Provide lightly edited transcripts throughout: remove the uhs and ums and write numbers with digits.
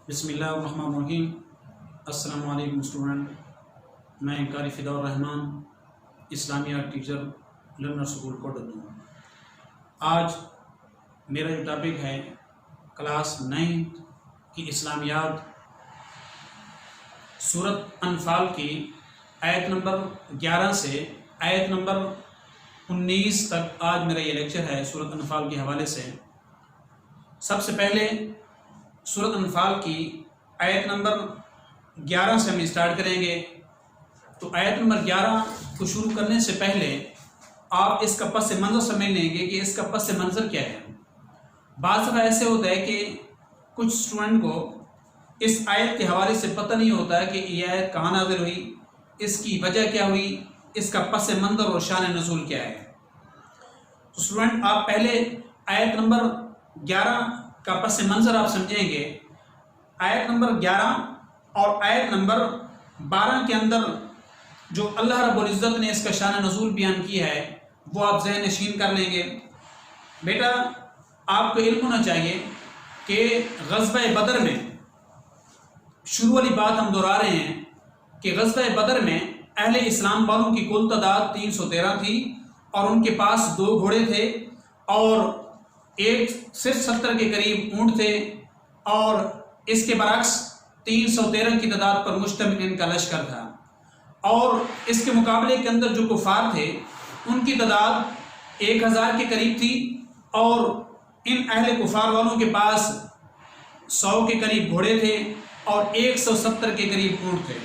بسم اللہ الرحمن الرحیم۔ السلام علیکم اسٹوڈنٹ، میں قاری فدا الرحمن، اسلامیات ٹیچر، لرنر اسکول کوٹدو۔ آج میرا جو ٹاپک ہے کلاس 9 کی اسلامیات، سورۃ انفال کی آیت نمبر 11 سے آیت نمبر 19 تک آج میرا یہ لیکچر ہے سورۃ انفال کے حوالے سے۔ سب سے پہلے سورۃ انفال کی آیت نمبر 11 سے ہم اسٹارٹ کریں گے۔ تو آیت نمبر 11 کو شروع کرنے سے پہلے آپ اس کا پس منظر سمجھ لیں گے کہ اس کا پس منظر کیا ہے۔ بعض دفعہ ایسے ہوتا ہے کہ کچھ اسٹوڈنٹ کو اس آیت کے حوالے سے پتہ نہیں ہوتا ہے کہ یہ آیت کہاں نازل ہوئی، اس کی وجہ کیا ہوئی، اس کا پس منظر اور شان نزول کیا ہے۔ تو اسٹوڈنٹ آپ پہلے آیت نمبر 11 کا پس منظر آپ سمجھیں گے۔ آیت نمبر 11 اور آیت نمبر 12 کے اندر جو اللہ رب العزت نے اس کا شان نزول بیان کیا ہے وہ آپ ذہن نشین کر لیں گے۔ بیٹا آپ کو علم ہونا چاہیے کہ غزوہ بدر میں، شروع والی بات ہم دہرا رہے ہیں کہ غزوہ بدر میں اہل اسلام والوں کی کل تعداد 313 تھی اور ان کے پاس 2 گھوڑے تھے اور ایک صرف 70 کے قریب اونٹ تھے، اور اس کے برعکس 313 کی تعداد پر مشتمل ان کا لشکر تھا۔ اور اس کے مقابلے کے اندر جو کفار تھے ان کی تعداد 1000 کے قریب تھی، اور ان اہل کفار والوں کے پاس 100 کے قریب گھوڑے تھے اور 170 کے قریب اونٹ تھے۔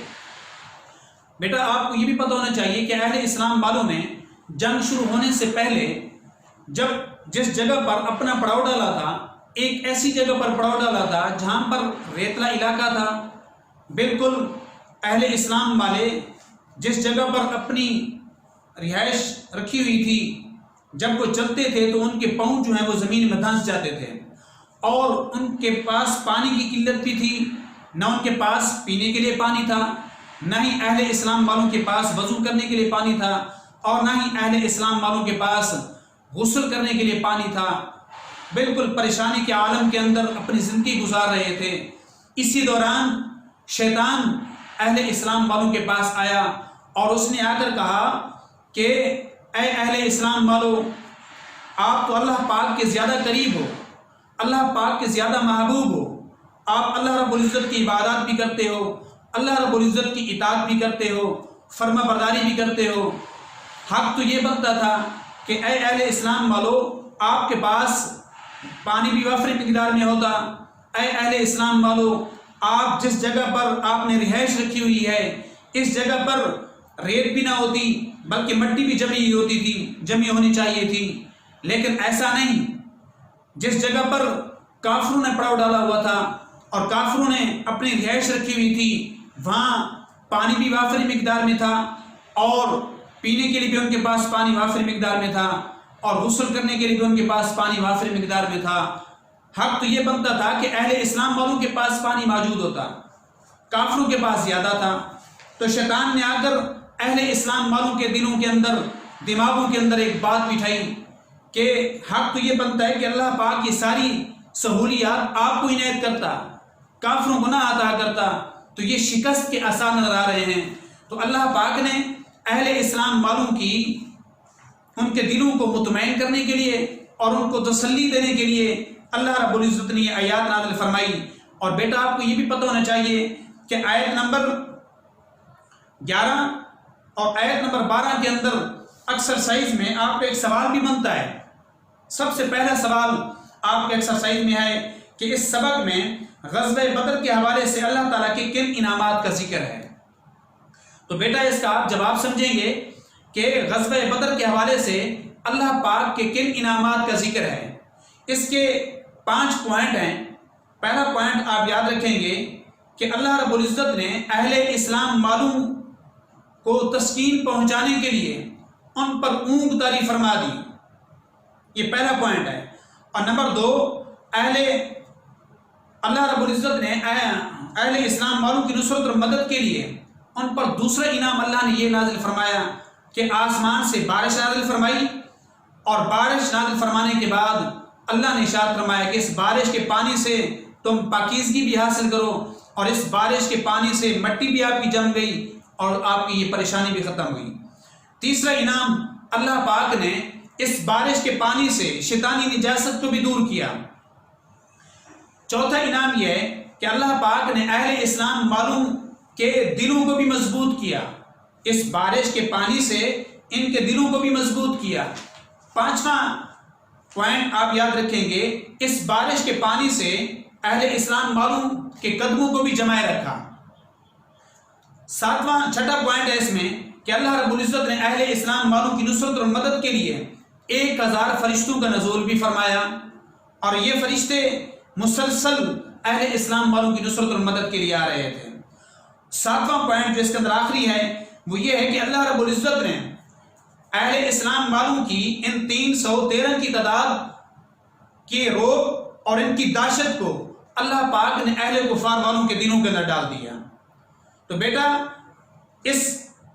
بیٹا آپ کو یہ بھی پتہ ہونا چاہیے کہ اہل اسلام والوں نے جنگ شروع ہونے سے پہلے جس جگہ پر اپنا پڑاؤ ڈالا تھا، ایک ایسی جگہ پر پڑاؤ ڈالا تھا جہاں پر ریتلا علاقہ تھا۔ بالکل اہل اسلام والے جس جگہ پر اپنی رہائش رکھی ہوئی تھی، جب وہ چلتے تھے تو ان کے پاؤں جو ہیں وہ زمین میں دھنس جاتے تھے، اور ان کے پاس پانی کی قلت بھی تھی، نہ ان کے پاس پینے کے لیے پانی تھا، نہ ہی اہل اسلام والوں کے پاس وضو کرنے کے لیے پانی تھا، اور نہ ہی اہل اسلام والوں کے پاس غسل کرنے کے لیے پانی تھا۔ بالکل پریشانی کے عالم کے اندر اپنی زندگی گزار رہے تھے۔ اسی دوران شیطان اہل اسلام والوں کے پاس آیا اور اس نے آ کر کہا کہ اے اہل اسلام والو، آپ تو اللہ پاک کے زیادہ قریب ہو، اللہ پاک کے زیادہ محبوب ہو، آپ اللہ رب العزت کی عبادات بھی کرتے ہو، اللہ رب العزت کی اطاعت بھی کرتے ہو، فرما برداری بھی کرتے ہو۔ حق تو یہ بنتا تھا کہ اے اہل اسلام والو، آپ کے پاس پانی بھی وافر مقدار میں ہوتا۔ اے اہل اسلام والو، آپ جس جگہ پر آپ نے رہائش رکھی ہوئی ہے اس جگہ پر ریت بھی نہ ہوتی بلکہ مٹی بھی جمی ہوتی تھی، جمی ہونی چاہیے تھی، لیکن ایسا نہیں۔ جس جگہ پر کافروں نے پڑاؤ ڈالا ہوا تھا اور کافروں نے اپنی رہائش رکھی ہوئی تھی، وہاں پانی بھی وافر مقدار میں تھا، اور پینے کے لیے بھی ان کے پاس پانی وافر مقدار میں تھا، اور غسل کرنے کے لیے بھی ان کے پاس پانی وافر مقدار میں تھا۔ حق تو یہ بنتا تھا کہ اہل اسلام والوں کے پاس پانی موجود ہوتا، کافروں کے پاس زیادہ تھا۔ تو شیطان نے آ کر اہل اسلام والوں کے دلوں کے اندر، دماغوں کے اندر ایک بات بٹھائی کہ حق تو یہ بنتا ہے کہ اللہ پاک یہ ساری سہولیات آپ کو عنایت کرتا، کافروں کو نہ عطا کرتا، تو یہ شکست کے آثار نظر آ رہے ہیں۔ تو اللہ پاک نے اہل اسلام والوں کی ان کے دلوں کو مطمئن کرنے کے لیے اور ان کو تسلی دینے کے لیے اللہ رب العزت نے یہ آیات نازل فرمائی۔ اور بیٹا آپ کو یہ بھی پتہ ہونا چاہیے کہ آیت نمبر 11 اور آیت نمبر 12 کے اندر ایکسرسائز میں آپ کا ایک سوال بھی بنتا ہے۔ سب سے پہلا سوال آپ کے ایکسرسائز میں ہے کہ اس سبق میں غزوہ بدر کے حوالے سے اللہ تعالیٰ کے کن انعامات کا ذکر ہے۔ تو بیٹا اس کا آپ جواب سمجھیں گے کہ غزوہ بدر کے حوالے سے اللہ پاک کے کن انعامات کا ذکر ہے۔ اس کے 5 پوائنٹ ہیں۔ پہلا پوائنٹ آپ یاد رکھیں گے کہ اللہ رب العزت نے اہل اسلام والوں کو تسکین پہنچانے کے لیے ان پر اونگ طاری فرما دی، یہ پہلا پوائنٹ ہے۔ اور نمبر 2، اللہ رب العزت نے اہل اسلام والوں کی نصرت اور مدد کے لیے ان پر دوسرا انعام اللہ نے یہ نازل فرمایا کہ آسمان سے بارش نازل فرمائی، اور بارش نازل فرمانے کے بعد اللہ نے ارشاد فرمایا کہ اس بارش کے پانی سے تم پاکیزگی بھی حاصل کرو، اور اس بارش کے پانی سے مٹی بھی آپ کی جم گئی اور آپ کی یہ پریشانی بھی ختم ہوئی۔ تیسرا انعام، اللہ پاک نے اس بارش کے پانی سے شیطانی نجاست کو بھی دور کیا۔ چوتھا انعام یہ ہے کہ اللہ پاک نے اہل اسلام معلوم کے دلوں کو بھی مضبوط کیا، اس بارش کے پانی سے ان کے دلوں کو بھی مضبوط کیا۔ پانچواں پوائنٹ آپ یاد رکھیں گے، اس بارش کے پانی سے اہل اسلام معلوم کے قدموں کو بھی جمائے رکھا۔ چھٹا پوائنٹ ہے اس میں کہ اللہ رب العزت نے اہل اسلام معلوم کی نصرت اور مدد کے لیے 1000 فرشتوں کا نزول بھی فرمایا، اور یہ فرشتے مسلسل اہل اسلام معلوم کی نصرت اور مدد کے لیے آ رہے تھے۔ ساتواں پوائنٹ جو اس کے اندر آخری ہے وہ یہ ہے کہ اللہ رب العزت نے اہل اسلام معلوم کی ان 313 کی تعداد کے رعب اور ان کی دہشت کو اللہ پاک نے اہل کفار والوں کے دلوں کے اندر ڈال دیا۔ تو بیٹا اس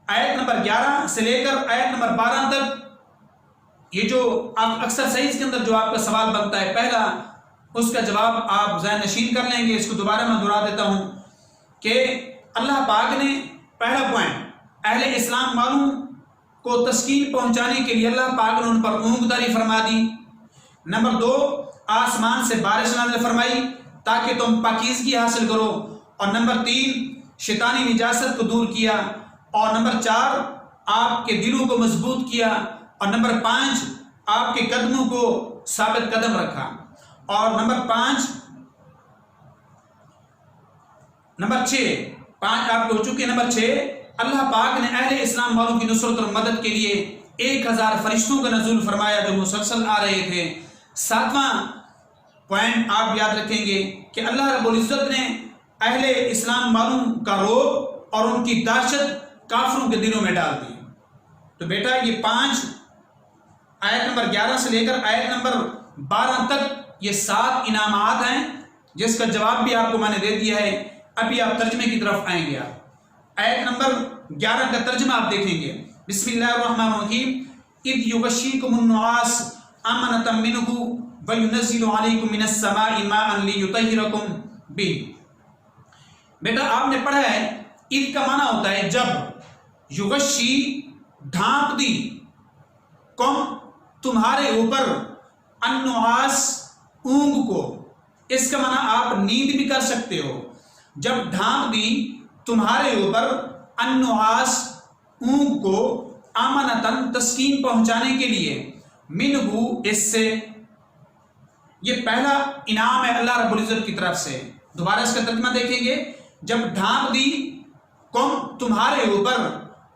آیت نمبر 11 سے لے کر آیت نمبر 12 تک یہ جو آپ اکثر صحیح کے اندر جو آپ کا سوال بنتا ہے، پہلا اس کا جواب آپ ذہن نشین کر لیں گے۔ اس کو دوبارہ میں دہرا دیتا ہوں کہ اللہ پاک نے پہلا پوائنٹ اہل اسلام معلوم کو تسکین پہنچانے کے لیے اللہ پاک نے ان پر اونگ داری فرما دی۔ نمبر 2، آسمان سے بارش نازل فرمائی تاکہ تم پاکیزگی حاصل کرو، اور نمبر 3، شیطانی نجاست کو دور کیا، اور نمبر 4، آپ کے دلوں کو مضبوط کیا، اور نمبر 5، آپ کے قدموں کو ثابت قدم رکھا، اور نمبر 6 آپ کے ہو چکے۔ نمبر 6، اللہ پاک نے اہل اسلام والوں کی نصرت اور مدد کے لیے 1000 فرشتوں کا نزول فرمایا جو مسلسل آ رہے تھے۔ ساتواں پوائنٹ آپ یاد رکھیں گے کہ اللہ رب العزت نے اہل اسلام والوں کا رعب اور ان کی دہشت کافروں کے دلوں میں ڈال دی۔ تو بیٹا یہ 5 آیت نمبر 11 سے لے کر آیت نمبر 12 تک یہ 7 انعامات ہیں، جس کا جواب بھی آپ کو میں نے دے دیا ہے۔ ابھی آپ ترجمے کی طرف آئیں گے۔ آیت نمبر 11 کا ترجمہ آپ دیکھیں گے۔ بسم اللہ الرحمن الرحیم۔ اذ یغشیکم النعاس امنۃ منہ وینزل علیکم من السماء ماء لیطہرکم بہ۔ بیٹا آپ نے پڑھا ہے اذ کا معنی ہوتا ہے جب، یغشی ڈھانپ دی، کم تمہارے اوپر، النعاس اونگ کو، اس کا معنی آپ نیند بھی کر سکتے ہو۔ جب ڈھانپ دی تمہارے اوپر، النعاس اونگ کو، امنتن تسکین پہنچانے کے لیے، منہ اس سے، یہ پہلا انعام ہے اللہ رب العزت کی طرف سے۔ دوبارہ اس کا ترجمہ دیکھیں گے، جب ڈھانپ دی کم تمہارے اوپر،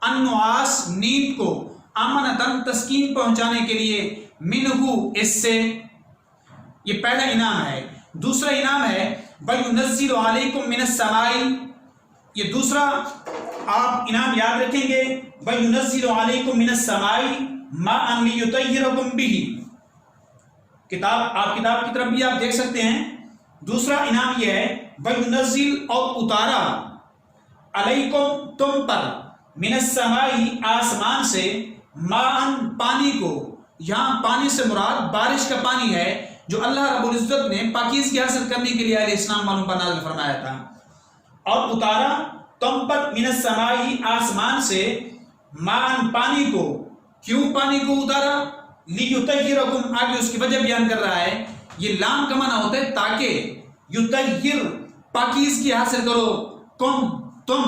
النعاس نیند کو، امنتن تسکین پہنچانے کے لیے، منہ اس سے، یہ پہلا انعام ہے۔ دوسرا انعام ہے وَيُنَزِّلُ عَلَيْكُم مِّنَ السَّمَاءِ، یہ دوسرا آپ انعام یاد رکھیں گے، وَيُنَزِّلُ عَلَيْكُم مِّنَ السَّمَاءِ مَاءً لِيُطَهِّرَكُم بِهِ۔ آپ کتاب کی طرف بھی آپ دیکھ سکتے ہیں۔ دوسرا انعام یہ ہے وَيُنَزِّل، اور اتارا، عَلَيْكُم تم پر، مِّنَ السَّمَاءِ آسمان سے، مَاءً پانی کو، یہاں پانی سے مراد بارش کا پانی ہے جو اللہ رب العزت نے پاکیزگی حاصل کرنے کے لیے اہل اسلام والوں پر نازل فرمایا تھا، اور اتارا تم پر، من السماء آسمان سے، ماءً پانی کو، کیوں پانی کو اتارا؟ لیطہرکم، آگے اس کی وجہ بیان کر رہا ہے۔ یہ لام کا معنی ہوتا ہے تاکہ، یطہر پاکیزگی حاصل کرو، تم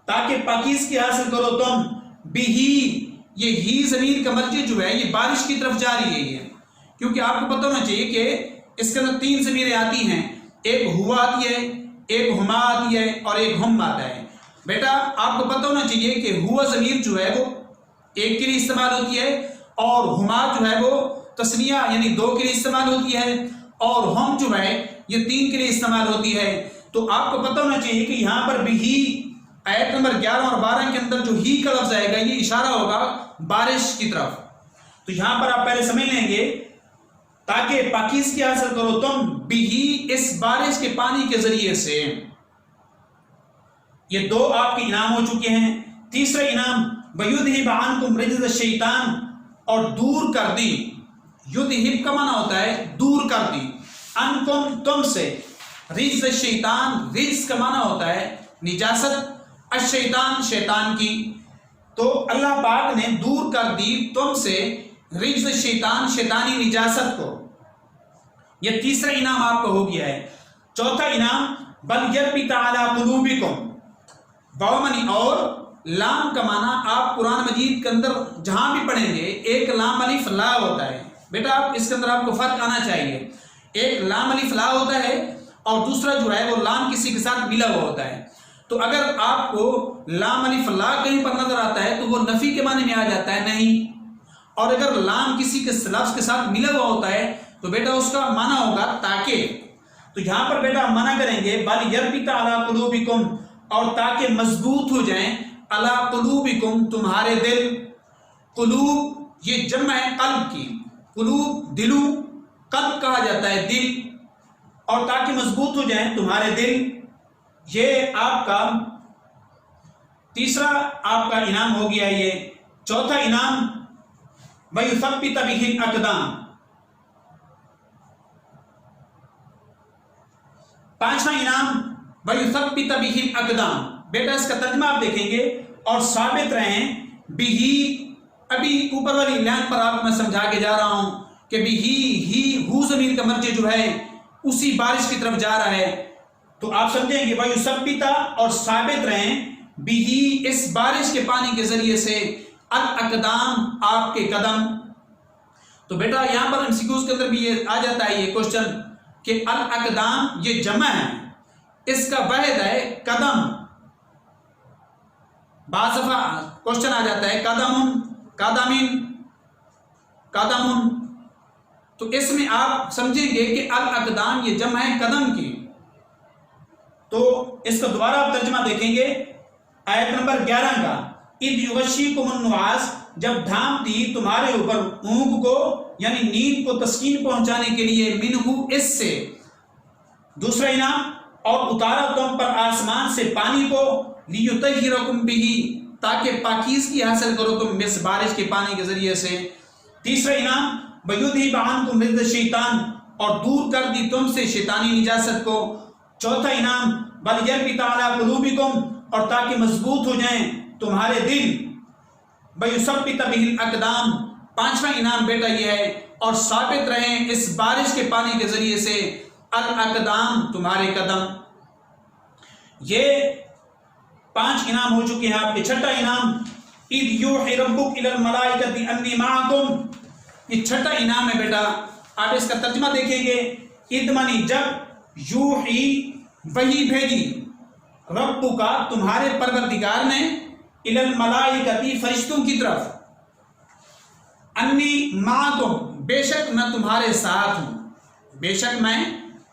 تاکہ پاکیزگی حاصل کرو تم، بہی، یہ ہی ضمیر کا مرجع جو ہے یہ بارش کی طرف جا رہی ہے یہ، کیونکہ آپ کو پتہ ہونا چاہیے کہ اس کے اندر 3 ضمیریں آتی ہیں، ایک ہوا آتی ہے، ایک ہما آتی ہے، اور ایک ہم آتا ہے۔ بیٹا آپ کو پتہ ہونا چاہیے کہ ہوا ضمیر جو ہے وہ ایک کے لیے استعمال ہوتی ہے، اور ہما جو ہے وہ تثنیہ یعنی 2 کے لیے استعمال ہوتی ہے، اور ہم جو ہے یہ 3 کے لیے استعمال ہوتی ہے۔ تو آپ کو پتہ ہونا چاہیے کہ یہاں پر بھی ہی آیت نمبر 11 اور 12 کے اندر جو ہی کا لفظ آئے گا یہ اشارہ ہوگا بارش کی طرف۔ تو یہاں پر آپ پہلے سمجھ لیں گے تاکہ پاکیزگی حاصل کرو تم، بھی اس بارش کے پانی کے ذریعے سے۔ یہ 2 آپ کے انعام ہو چکے ہیں۔ تیسرا انعام وَيُذْهِبْ عَنْكُمْ رِجْزَ الشَّيْطَانِ، اور دور کر دی، یذہب کا معنی ہوتا ہے دور کر دی، عنکم تم سے، رجز الشیطان، رجز کا معنی ہوتا ہے نجاست، الشیطان شیطان کی، تو اللہ پاک نے دور کر دی تم سے رجز الشیطان شیطانی نجاست کو۔ یہ تیسرا انعام آپ کو ہو گیا ہے۔ چوتھا انعام بل یربط علی قلوبکم، بومنی اور لام کا معنی آپ قرآن مجید کے اندر جہاں بھی پڑھیں گے ایک لام الف لا ہوتا ہے، بیٹا آپ اس کے اندر آپ کو فرق آنا چاہیے، ایک لام الف لا ہوتا ہے اور دوسرا جو ہے وہ لام کسی کے ساتھ ملا ہوا ہوتا ہے۔ تو اگر آپ کو لام الف لا کہیں پر نظر آتا ہے تو وہ نفی کے معنی میں آ جاتا ہے نہیں، اور اگر لام کسی کے لفظ کے ساتھ ملا ہوا ہوتا ہے تو بیٹا اس کا معنی ہوگا تاکہ۔ تو یہاں پر بیٹا منع کریں گے بل یربط علی قلوبکم، اور تاکہ مضبوط ہو جائیں علی قلوبکم تمہارے دل۔ قلوب یہ جمع ہے قلب کی، قلوب دلوں، قلب کہا جاتا ہے دل، اور تاکہ مضبوط ہو جائیں تمہارے دل۔ یہ آپ کا تیسرا آپ کا انعام ہو گیا۔ یہ چوتھا انعام وَيُثَبِّتَ بِهِ الْأَقْدَامَ، پانچواں انعام وَيُثَبِّتَ بِهِ الْأَقْدَامَ، بیٹا اس کا ترجمہ آپ دیکھیں گے اور ثابت رہیں بھی، ابھی اوپر والی لائن پر آپ کو میں سمجھا کے جا رہا ہوں کہ بھی ہی ہو ضمیر کا مرجع جو ہے اسی بارش کی طرف جا رہا ہے، تو آپ سمجھیں گے وَيُثَبِّتَ اور ثابت رہیں بھی اس بارش کے پانی کے ذریعے سے الاقدام آپ کے قدم۔ تو بیٹا یہاں پر MCQs کے اندر بھی یہ آ جاتا ہے یہ کوشچن کہ الاقدام یہ جمع ہے، اس کا واحد ہے قدم۔ بعض دفعہ کوشچن آ جاتا ہے قدم، قدمن، قدم، تو اس میں آپ سمجھیں گے کہ الاقدام یہ جمع ہے قدم کی۔ تو اس کا دوبارہ آپ ترجمہ دیکھیں گے آیت نمبر 11 کا، اذ یغشیکم النعاس، جب ڈھانپ دی تمہارے اوپر اونگ کو، یعنی نیند کو تسکین پہنچانے کے لیے، منہ اس سے۔ دوسرا انعام اور اتارا تم پر آسمان سے پانی کو، لیطہرکم بہ، تاکہ پاکیزگی حاصل کرو تم اس بارش کے پانی کے ذریعے سے۔ تیسرا انعام وَیُذْہِبَ عَنکم رجز الشیطان، اور دور کر دی تم سے شیطانی نجاست کو۔ چوتھا انعام بل یربط علی قلوبکم، اور تاکہ مضبوط ہو جائیں تمہارے دل، وَیُثَبِّتَ بِهِ الْأَقْدَامَ، پانچواں انعام بیٹا یہ ہے اور ثابت رہیں اس بارش کے پانی کے ذریعے سے الاقدام تمہارے قدم۔ یہ 5 انعام ہو چکے ہیں آپ کے۔ چھٹا انعام اذ یوحی ربک الی الملائکۃ انی معکم، یہ چھٹا انعام ہے بیٹا۔ آپ اس کا ترجمہ دیکھیں گے، اذ منی جب، یوحی وحی بھیجی، ربک کا تمہارے پروردگار نے، الی الملائکۃ فرشتوں کی طرف، انی معکم بے شک میں تمہارے ساتھ ہوں، بے شک میں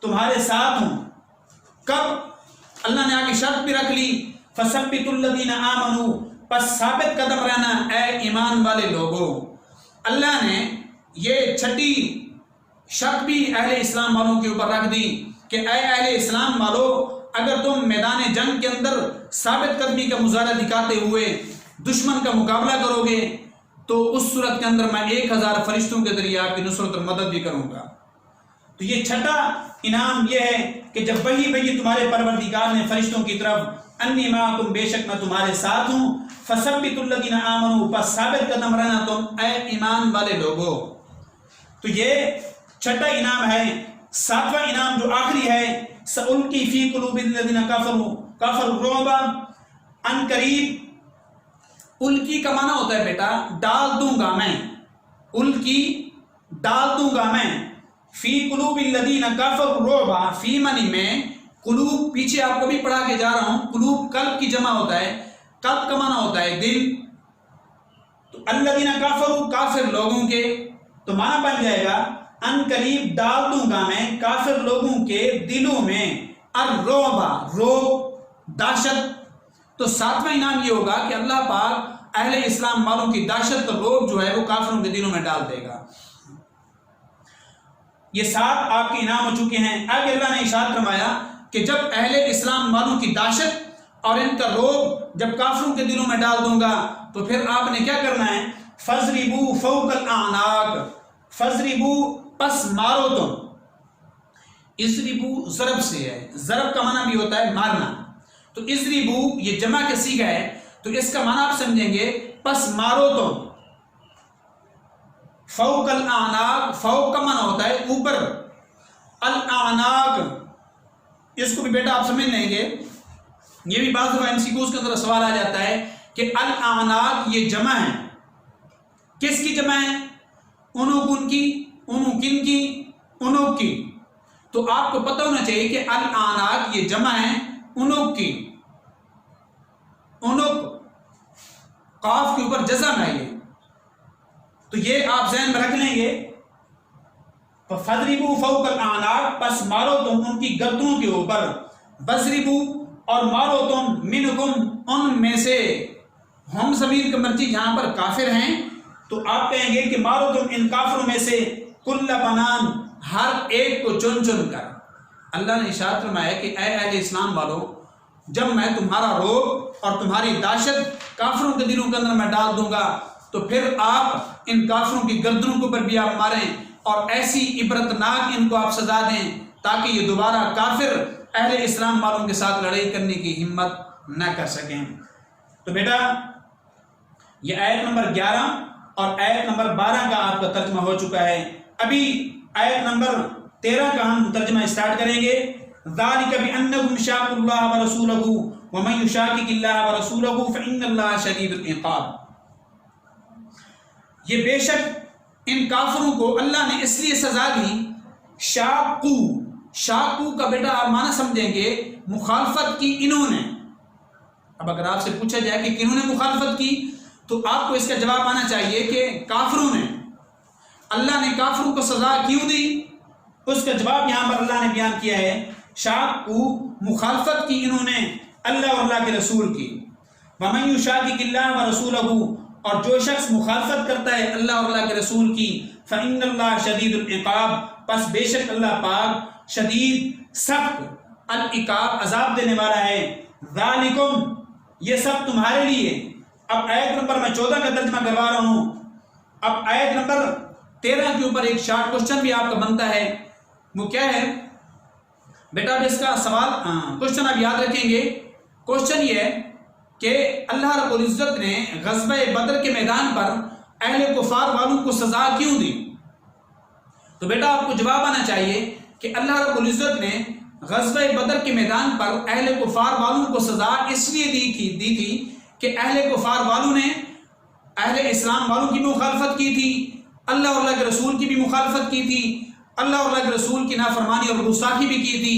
تمہارے ساتھ ہوں۔ کب؟ اللہ نے آگے شرط بھی رکھ لی، فَثَبِّتُوا الَّذِينَ آمَنُوا، پس ثابت قدم رہنا اے ایمان والے لوگوں۔ اللہ نے یہ چھٹی شرط بھی اہل اسلام والوں کے اوپر رکھ دی کہ اے اہل اسلام والو، اگر تم میدان جنگ کے اندر ثابت قدمی کا مظاہرہ دکھاتے ہوئے دشمن کا مقابلہ کرو گے تو اس صورت کے اندر میں 1000 فرشتوں کے ذریعے آپ کی نصرت اور مدد بھی کروں گا۔ تو یہ چھٹا انعام یہ ہے کہ جب وحی بھیجی تمہارے پروردگار نے فرشتوں کی طرف، انی معکم بے شک میں تمہارے ساتھ ہوں، فثبتوا الذین آمنوا، پس ثابت قدم رہنا تم اے ایمان والے لوگو۔ تو یہ چھٹا انعام ہے۔ ساتواں انعام جو آخری ہے، سألقی فی قلوب الذین کفروا الرعب، ان قریب، القی کا معنی ہوتا ہے بیٹا ڈال دوں گا میں، القی ڈال دوں گا میں، فی قلوب الذین کفروا الرعب، فی منی میں، قلوب پیچھے آپ کو بھی پڑھا کے جا رہا ہوں، قلوب قلب کی جمع ہوتا ہے، قلب کا معنی ہوتا ہے دل، تو الذین کفروا کافر لوگوں کے، تو معنی بن جائے گا ان قریب ڈال دوں گا میں کافر لوگوں کے دلوں میں الرعب، روب، دہشت۔ تو ساتواں انعام یہ ہوگا کہ اللہ پاک اہل اسلام والوں کی دہشت اور روب جو ہے وہ کافروں کے دلوں میں ڈال دے گا۔ یہ 7 آپ کے انعام ہو چکے ہیں۔ آگے اللہ نے ارشاد فرمایا کہ جب اہل اسلام والوں کی دہشت اور ان کا روب جب کافروں کے دلوں میں ڈال دوں گا تو پھر آپ نے کیا کرنا ہے، فَاضْرِبُوا فَوْقَ الْأَعْنَاقِ، فَاضْرِبُوا پس مارو تم، اضربو ضرب سے ہے، ضرب کا معنی بھی ہوتا ہے مارنا، تو اضربو یہ جمع کا صیغہ ہے، تو اس کا معنی آپ سمجھیں گے پس مارو تم، فوق الاعناق، فوق کا معنی ہوتا ہے اوپر، الاعناق اس کو بھی بیٹا آپ سمجھ لیں گے، یہ بھی بعض دفعہ MCQs کے اندر سوال آ جاتا ہے کہ الاعناق یہ جمع ہے، کس کی جمع ہے؟ انوکن کی، انوکن کی، انوک کی، تو آپ کو پتہ ہونا چاہیے کہ الاعناق یہ جمع ہے انوک کی، انوک قاف کے اوپر جزم ہے یہ، تو یہ آپ ذہن میں رکھ لیں گے، فَضْرِبُوا فَوْقَ الْأَعْنَاقِ پس مارو تم ان کی گردنوں کے اوپر، وَضْرِبُوا اور مارو تم مِنْهُمْ ان میں سے، ہم ضمیر کا مرجع جہاں پر کافر ہیں تو آپ کہیں گے کہ مارو تم ان کافروں میں سے کل بنان ہر ایک کو چن چن کر۔ اللہ نے ارشاد فرمایا کہ اے اہل اسلام والو، جب میں تمہارا روب اور تمہاری دہشت کافروں کے دلوں کے اندر میں ڈال دوں گا تو پھر آپ ان کافروں کی گردنوں کے اوپر بھی آپ ماریں اور ایسی عبرتناک ان کو آپ سزا دیں تاکہ یہ دوبارہ کافر اہل اسلام والوں کے ساتھ لڑائی کرنے کی ہمت نہ کر سکیں۔ تو بیٹا یہ آیت نمبر 11 اور آیت نمبر 12 کا آپ کا ترجمہ ہو چکا ہے، ابھی آیت نمبر 13 کا ہم ترجمہ اسٹارٹ کریں گے۔ ذَلِكَ بِأَنَّهُمْ شَاقُوا اللَّهَ وَرَسُولَهُ وَمَن يُشَاقِقِ اللَّهَ وَرَسُولَهُ فَإِنَّ اللَّهَ شَدِيدُ الْعِقَابِ، یہ بے شک ان کافروں کو اللہ نے اس لیے سزا دی، شاقو، شاقو کا بیٹا آپ معنی سمجھیں گے مخالفت کی انہوں نے۔ اب اگر آپ سے پوچھا جائے کہ کنہوں نے مخالفت کی تو آپ کو اس کا جواب آنا چاہیے کہ کافروں نے۔ اللہ نے کافروں کو سزا کیوں دی؟ اس کا جواب یہاں پر اللہ نے بیان کیا ہے، شاقو مخالفت کی انہوں نے اللہ اور اللہ کے رسول کی، وَمَن يُشَاقِقِ اللَّهَ وَرَسُولَهُ اور جو شخص مخالفت کرتا ہے اللہ اور اللہ کے رسول کی، فَإِنَّ اللَّهَ شَدِيدُ الْعِقَابِ پس بے شک اللہ پاک شدید سخت العقاب عذاب دینے والا ہے۔ ذَلِكُمْ یہ سب تمہارے لیے۔ اب آیت نمبر میں 14 کا ترجمہ کروا رہا ہوں، اب آیت نمبر 13 کے اوپر ایک شارٹ کوشچن بھی آپ کا بنتا ہے، وہ کیا ہے بیٹا؟ اب اس کا سوال کوشچن آپ یاد رکھیں گے، کوشچن یہ ہے کہ اللہ رب العزت نے غزوہ بدر کے میدان پر اہل کفار والوں کو سزا کیوں دی؟ تو بیٹا آپ کو جواب آنا چاہیے کہ اللہ رب العزت نے غزوہ بدر کے میدان پر اہل کفار والوں کو سزا اس لیے دی تھی کہ اہل کفار والوں نے اہل اسلام والوں کی مخالفت کی تھی، اللہ اور اللہ کے رسول کی بھی مخالفت کی تھی، اللہ اور اللہ کے رسول کی نافرمانی اور گستاخی بھی کی تھی،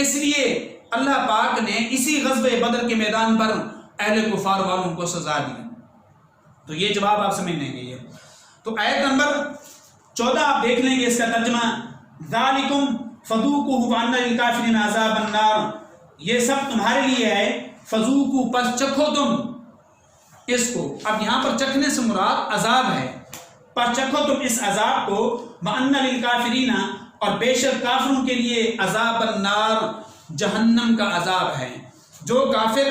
اس لیے اللہ پاک نے اسی غزوہ بدر کے میدان پر اہل کفار والوں کو سزا دی۔ تو یہ جواب آپ سمجھ لیں گے۔ یہ تو آیت نمبر 14 آپ دیکھ لیں گے اس کا ترجمہ، ذَلِكُمْ فَذُوقُوهُ وَأَنَّ لِلْكَافِرِينَ عَذَابَ النَّارِ یہ سب تمہارے لیے ہے، فَذُوقُوا پس چکھو تم اس کو۔ اب یہاں پر چکھنے سے مراد عذاب ہے، پس چکھو تم اس عذاب کو، وَأَنَّ لِلْكَافِرِينَ اور بے شک کافروں کے لیے عذاب النار جہنم کا عذاب ہے۔ جو کافر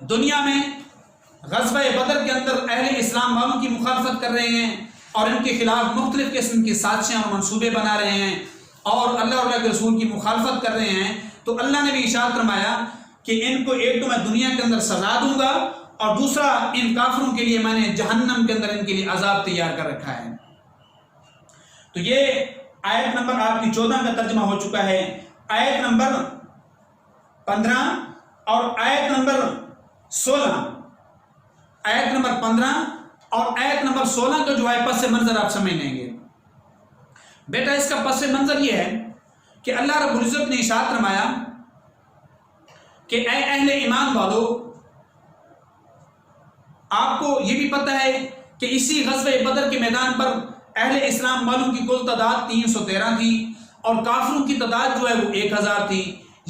دنیا میں غزوہ بدر کے اندر اہل اسلام والوں کی مخالفت کر رہے ہیں اور ان کے خلاف مختلف قسم کی سازشیں اور منصوبے بنا رہے ہیں اور اللہ اور اللہ کے رسول کی مخالفت کر رہے ہیں، تو اللہ نے بھی ارشاد فرمایا کہ ان کو ایک تو میں دنیا کے اندر سزا دوں گا اور دوسرا ان کافروں کے لیے میں نے جہنم کے اندر ان کے لیے عذاب تیار کر رکھا ہے۔ تو یہ آیت نمبر آپ کی 14 کا ترجمہ ہو چکا ہے۔ آیت نمبر 15 اور آیت نمبر 16، آیت نمبر 15 اور آیت نمبر 16 کا جو ہے پس منظر آپ سمجھ لیں گے۔ بیٹا اس کا پس منظر یہ ہے کہ اللہ رب العزت نے ارشاد فرمایا کہ اے اہل ایمان والو، آپ کو یہ بھی پتہ ہے کہ اسی غزوہ بدر کے میدان پر اہل اسلام والوں کی کل تعداد 313 تھی اور کافروں کی تعداد جو ہے وہ 1000 تھی۔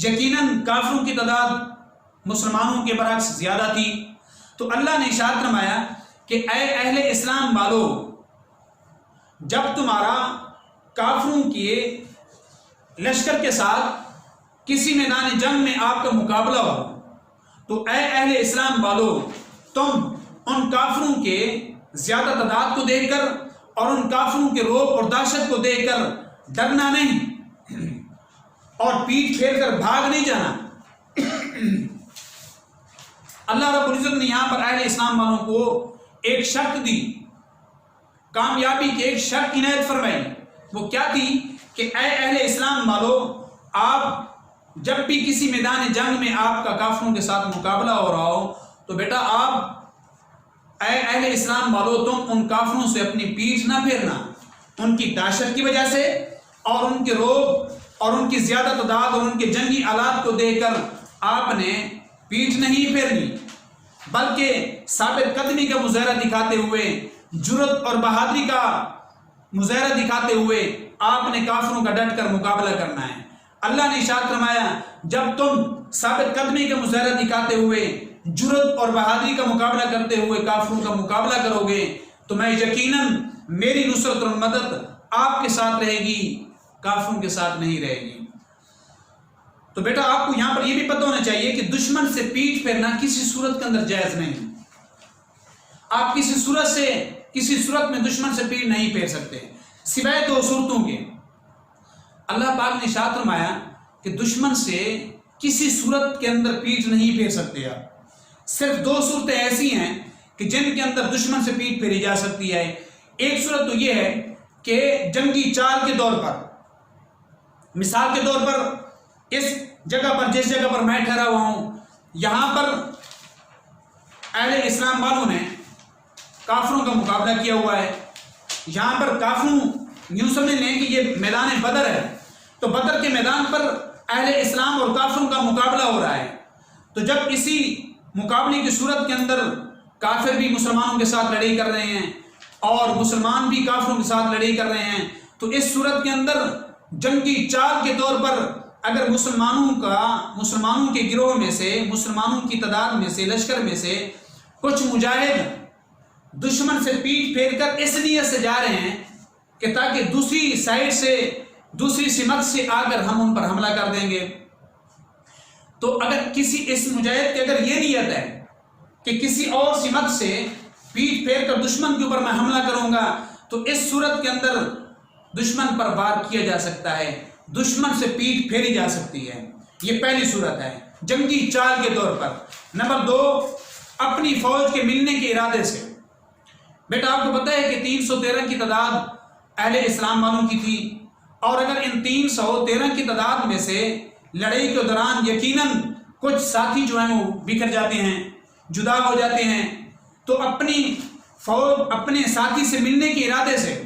یقیناً کافروں کی تعداد مسلمانوں کے برعکس زیادہ تھی۔ تو اللہ نے ارشاد فرمایا کہ اے اہل اسلام والو، جب تمہارا کافروں کے لشکر کے ساتھ کسی میدان جنگ میں آپ کا مقابلہ ہو تو اے اہل اسلام والو، تم ان کافروں کے زیادہ تعداد کو دیکھ کر اور ان کافروں کے روب اور دہشت کو دیکھ کر ڈرنا نہیں، اور پیٹھ پھیر کر بھاگ نہیں جانا۔ اللہ رب العزت نے یہاں پر اہل اسلام والوں کو ایک شرط دی، کامیابی کی ایک شرط عنایت فرمائی۔ وہ کیا تھی کہ اے اہل اسلام والوں، آپ جب بھی کسی میدان جنگ میں آپ کا کافروں کے ساتھ مقابلہ ہو رہا ہو تو بیٹا آپ اے اہل اسلام والوں، تم ان کافروں سے اپنی پیٹھ نہ پھیرنا۔ ان کی دہشت کی وجہ سے اور ان کے روب اور ان کی زیادہ تعداد اور ان کے جنگی آلات کو دیکھ کر آپ نے پیٹھ نہیں پھیرنی، بلکہ ثابت قدمی کا مظاہرہ دکھاتے ہوئے، جرأت اور بہادری کا مظاہرہ دکھاتے ہوئے آپ نے کافروں کا ڈٹ کر مقابلہ کرنا ہے۔ اللہ نے ارشاد فرمایا، جب تم ثابت قدمی کا مظاہرہ دکھاتے ہوئے، جرأت اور بہادری کا مقابلہ کرتے ہوئے کافروں کا مقابلہ کرو گے تو میں یقیناً میری نصرت اور مدد آپ کے ساتھ رہے گی، کافروں کے ساتھ نہیں رہے گی۔ تو بیٹا آپ کو یہاں پر یہ بھی پتہ ہونا چاہیے کہ دشمن سے پیٹھ پھیرنا کسی صورت کے اندر جائز نہیں۔ آپ کسی صورت میں دشمن سے پیٹھ نہیں پھیر سکتے سوائے دو صورتوں کے۔ اللہ پاک نے ارشاد فرمایا کہ دشمن سے کسی صورت کے اندر پیٹھ نہیں پھیر سکتے آپ۔ صرف دو صورتیں ایسی ہیں کہ جن کے اندر دشمن سے پیٹھ پھیری جا سکتی ہے۔ ایک صورت تو یہ ہے کہ جنگی چال کے دور پر، مثال کے طور پر اس جگہ پر، جس جگہ پر میں ٹھہرا ہوا ہوں، یہاں پر اہل اسلام والوں نے کافروں کا مقابلہ کیا ہوا ہے۔ یہاں پر کافروں یوں سمجھ لیں کہ یہ میدان بدر ہے، تو بدر کے میدان پر اہل اسلام اور کافروں کا مقابلہ ہو رہا ہے۔ تو جب اسی مقابلے کی صورت کے اندر کافر بھی مسلمانوں کے ساتھ لڑائی کر رہے ہیں اور مسلمان بھی کافروں کے ساتھ لڑائی کر رہے ہیں، تو اس صورت کے اندر جنگی چال کے طور پر اگر مسلمانوں کے گروہ میں سے، مسلمانوں کی تعداد میں سے، لشکر میں سے کچھ مجاہد دشمن سے پیٹھ پھیر کر اس نیت سے جا رہے ہیں کہ تاکہ دوسری سائڈ سے، دوسری سمت سے آ کر ہم ان پر حملہ کر دیں گے، تو اگر کسی اس مجاہد کی اگر یہ نیت ہے کہ کسی اور سمت سے پیٹھ پھیر کر دشمن کے اوپر میں حملہ کروں گا، تو اس صورت کے اندر دشمن پر وار کیا جا سکتا ہے، دشمن سے پیٹھ پھیری جا سکتی ہے۔ یہ پہلی صورت ہے جنگی چال کے طور پر۔ نمبر دو، اپنی فوج کے ملنے کے ارادے سے۔ بیٹا آپ کو پتہ ہے کہ 313 کی تعداد اہل اسلام والوں کی تھی، اور اگر ان 313 کی تعداد میں سے لڑائی کے دوران یقیناً کچھ ساتھی جو ہیں وہ بکھر جاتے ہیں، جدا ہو جاتے ہیں، تو اپنی فوج اپنے ساتھی سے ملنے کے ارادے سے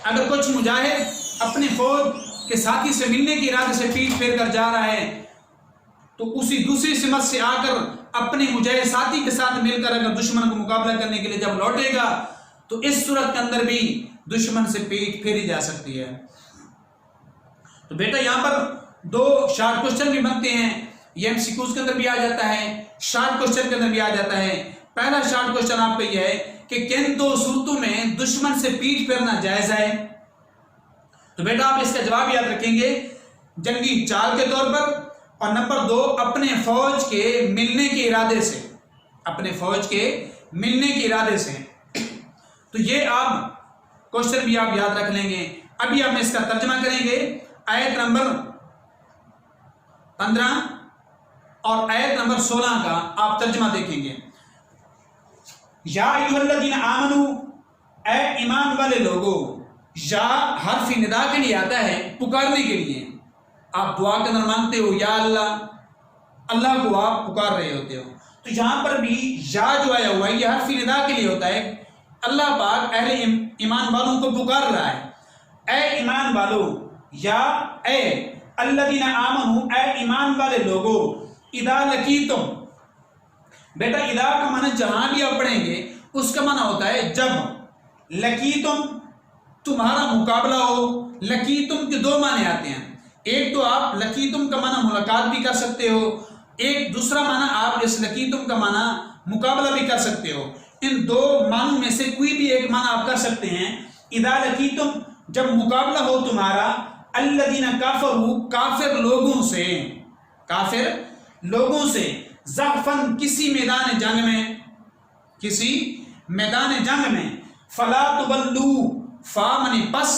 اگر کچھ مجاہد اپنی فوج کے ساتھی سے ملنے کے ارادے سے پیٹھ پھیر کر جا رہا ہے، تو اسی دوسری سمت سے آ کر اپنے مجاہد ساتھی کے ساتھ مل کر اگر دشمن کو مقابلہ کرنے کے لیے جب لوٹے گا تو اس صورت کے اندر بھی دشمن سے پیٹھ پھیری جا سکتی ہے۔ تو بیٹا یہاں پر دو شارٹ کوشچن بھی بنتے ہیں، یہ MCQs کے اندر بھی آ جاتا ہے، شارٹ کوشچن کے اندر بھی آ جاتا ہے۔ پہلا شارٹ کوشچن آپ کا یہ ہے کہ کن دو صورتوں میں دشمن سے پیٹھ پھیرنا جائز ہے؟ تو بیٹا آپ اس کا جواب یاد رکھیں گے، جنگی چال کے طور پر، اور نمبر دو اپنے فوج کے ملنے کے ارادے سے، اپنے فوج کے ملنے کے ارادے سے۔ تو یہ آپ کوشچن بھی آپ یاد رکھ لیں گے۔ ابھی ہم اس کا ترجمہ کریں گے۔ آیت نمبر 15 اور آیت نمبر 16 کا آپ ترجمہ دیکھیں گے۔ یا ایھا الذین آمنو، اے ایمان والے لوگو، یا حرف ندا کے لیے آتا ہے، پکارنے کے لیے۔ آپ دعا کے اندر مانگتے ہو یا اللہ، اللہ کو آپ پکار رہے ہوتے ہو، تو یہاں پر بھی یا جو آیا ہوا ہے یہ حرف ندا کے لیے ہوتا ہے۔ اللہ پاک اہل ایمان والوں کو پکار رہا ہے، اے ایمان والو، یا اے الذین آمنو، اے ایمان والے لوگو، اذا لقیتم۔ بیٹا اذا کا معنی جہاں بھی آپ پڑھیں گے اس کا معنی ہوتا ہے جب، لقیتم تمہارا مقابلہ ہو۔ لقیتم کے دو معنی آتے ہیں، ایک تو آپ لقیتم کا معنی ملاقات بھی کر سکتے ہو، ایک دوسرا معنی آپ اس لقیتم کا معنی مقابلہ بھی کر سکتے ہو۔ ان دو معنوں میں سے کوئی بھی ایک معنی آپ کر سکتے ہیں۔ اذا لقیتم، جب مقابلہ ہو تمہارا، الذین کافروا، کافر لوگوں سے، کافر لوگوں سے، زحفاً کسی میدان جنگ میں، کسی میدان جنگ میں، فلا تولوا، فا منی پس،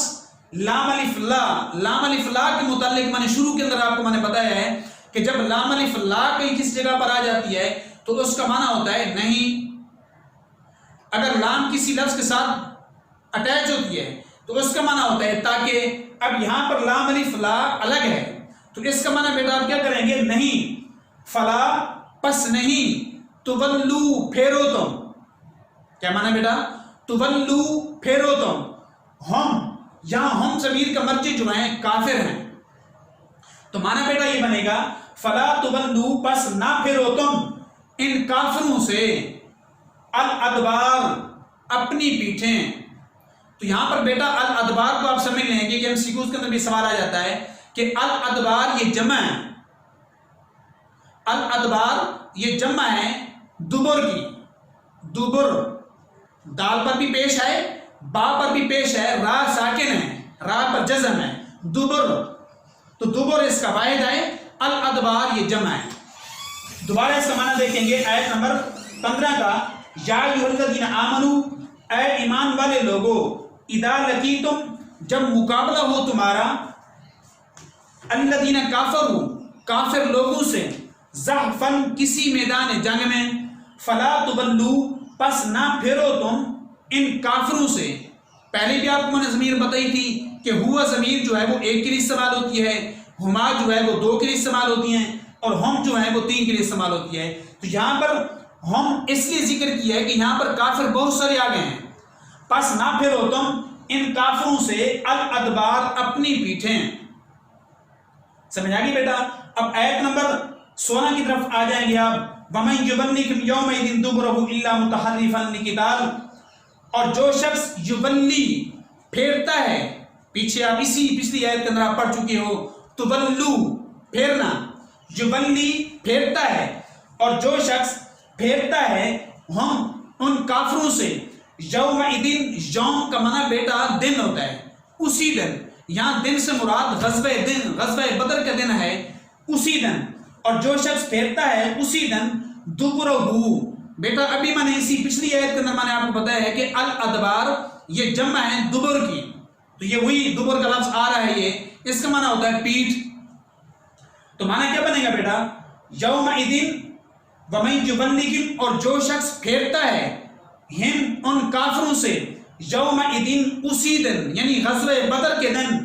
لام الف لا، لام الف لا کے متعلق میں نے شروع کے اندر آپ کو میں نے بتایا ہے کہ جب لام الف لا کہیں کس جگہ پر آ جاتی ہے تو اس کا معنی ہوتا ہے نہیں۔ اگر لام کسی لفظ کے ساتھ اٹیچ ہوتی ہے تو اس کا معنی ہوتا ہے تاکہ۔ اب یہاں پر لام الف لا الگ ہے تو اس کا معنی بیٹا آپ کیا کریں گے؟ نہیں۔ فلا پس نہیں، تولو پھیرو تم، کیا معنی بیٹا؟ تولو پھیرو تم، ہم، یہاں ہم ضمیر کا مرجع جو ہیں کافر ہیں، تو معنی بیٹا یہ بنے گا فلا تولو پس نہ پھیرو تم ان کافروں سے الادبار اپنی پیٹھیں۔ تو یہاں پر بیٹا الادبار کو آپ سمجھ لیں کہ ایم سی کیوز کے اندر بھی سوال آ جاتا ہے کہ الادبار یہ جمع ہے، الادبار یہ جمع ہے دبر کی، دبر دال پر بھی پیش ہے، با پر بھی پیش ہے، را ساکن ہے، را پر جزم ہے، دبر، تو دبر اس کا واحد ہے، الادبار یہ جمع ہے۔ دوبارہ اس کا معنی دیکھیں گے آیت نمبر 15 کا، یا ایھا الذین آمنوا، اے ایمان والے لوگو، اذا لقیتم جب مقابلہ ہو تمہارا، الذین کافروا کافر لوگوں سے، زحفاً کسی میدان جنگ میں، فلا تولوا پس نہ پھیرو تم ان کافروں سے۔ پہلے بھی آپ کو میں نے ضمیر بتائی تھی کہ ہوا ضمیر جو ہے وہ ایک کے لیے استعمال ہوتی ہے، ہما جو ہے وہ دو کے لیے استعمال ہوتی ہیں، اور ہم جو ہے وہ تین کے لیے استعمال ہوتی ہے۔ تو یہاں پر ہم اس لیے ذکر کیا ہے کہ یہاں پر کافر بہت سارے آ گئے ہیں، پس نہ پھیرو تم ان کافروں سے الادبار اپنی پیٹھیں۔ سمجھ آ گئی بیٹا؟ اب آیت نمبر 16 کی طرف آ جائیں گے آپ، وَمَن يُوَلِّكُمْ يَوْمَئِذٍ دُبُرَهُ إِلَّا مُتَحَرِّفًا لِقِتَالٍ، اور جو شخص یولی پھیرتا ہے، پیچھے آپ اسی پچھلی آیت کے اندر آپ پڑھ چکے ہو، تولو پھیرنا، یولی پھیرتا ہے، اور جو شخص پھیرتا ہے ہم ان کافروں سے، یومئذ یوم کا معنی بیٹا دن ہوتا ہے، اسی دن، یہاں دن سے مراد غزوہ دن، غزوہ بدر کا دن ہے، اسی دن، اور جو شخص پھیرتا ہے اسی دن، دبرہو بیٹا ابھی میں نے اسی پچھلی آیت کے اندر میں نے آپ کو بتایا ہے کہ الادبار یہ جمع ہے دبر کی، تو یہ وہی دبر کا لفظ آ رہا ہے، یہ اس کا معنی ہوتا ہے پیٹھ۔ تو معنی کیا بنے گا بیٹا؟ یومئذ ومن یولکم، اور جو شخص پھیرتا ہے ہم ان کافروں سے، یومئذ اسی دن، یعنی غزوہ بدر کے دن،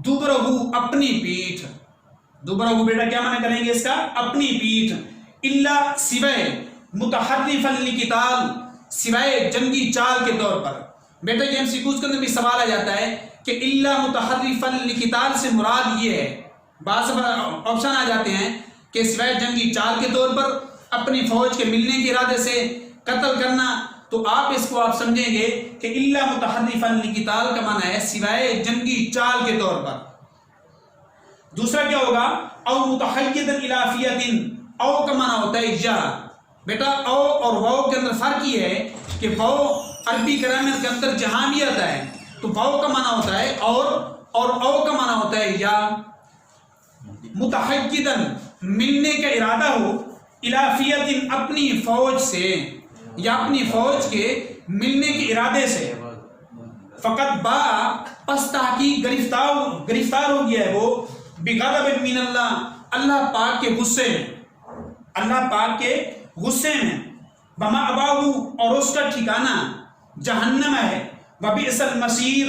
دبرہو اپنی پیٹھ۔ دوبارہ بیٹا کیا معنی کریں گے اس کا؟ اپنی پیٹھ، الا سوائے متحرفا لقتال، سوائے جنگی چال کے طور پر۔ بیٹا یہ ایم سی کیوز کے اندر بھی سوال آ جاتا ہے کہ الا متحرفا لقتال سے مراد یہ ہے، بعض آپشن آ جاتے ہیں کہ سوائے جنگی چال کے طور پر، اپنی فوج کے ملنے کے ارادے سے قتل کرنا، تو آپ اس کو آپ سمجھیں گے کہ الا متحرفا لقتال کا معنی ہے سوائے جنگی چال کے طور پر۔ دوسرا کیا ہوگا؟ او متحیزا الی فیۃ، او کا معنی ہوتا ہے یا۔ بیٹا او اور واو کے اندر فرق یہ ہے کہ واو عربی گرامر کے اندر جہاں بھی آتا ہے تو واو کا معنی ہوتا ہے اور او کا معنی ہوتا ہے یا۔ متحیزا ملنے کا ارادہ ہو، الی فیۃ اپنی فوج سے، یا اپنی فوج کے ملنے کے ارادے سے، فقط با پس تحقیق گرفتار ہو گیا ہے وہ، بغضب من اللہ، اللہ پاک کے غصے میں، اللہ پاک کے غصے میں، بما اباہو اور اس کا ٹھکانہ جہنم ہے، وبئس المصیر،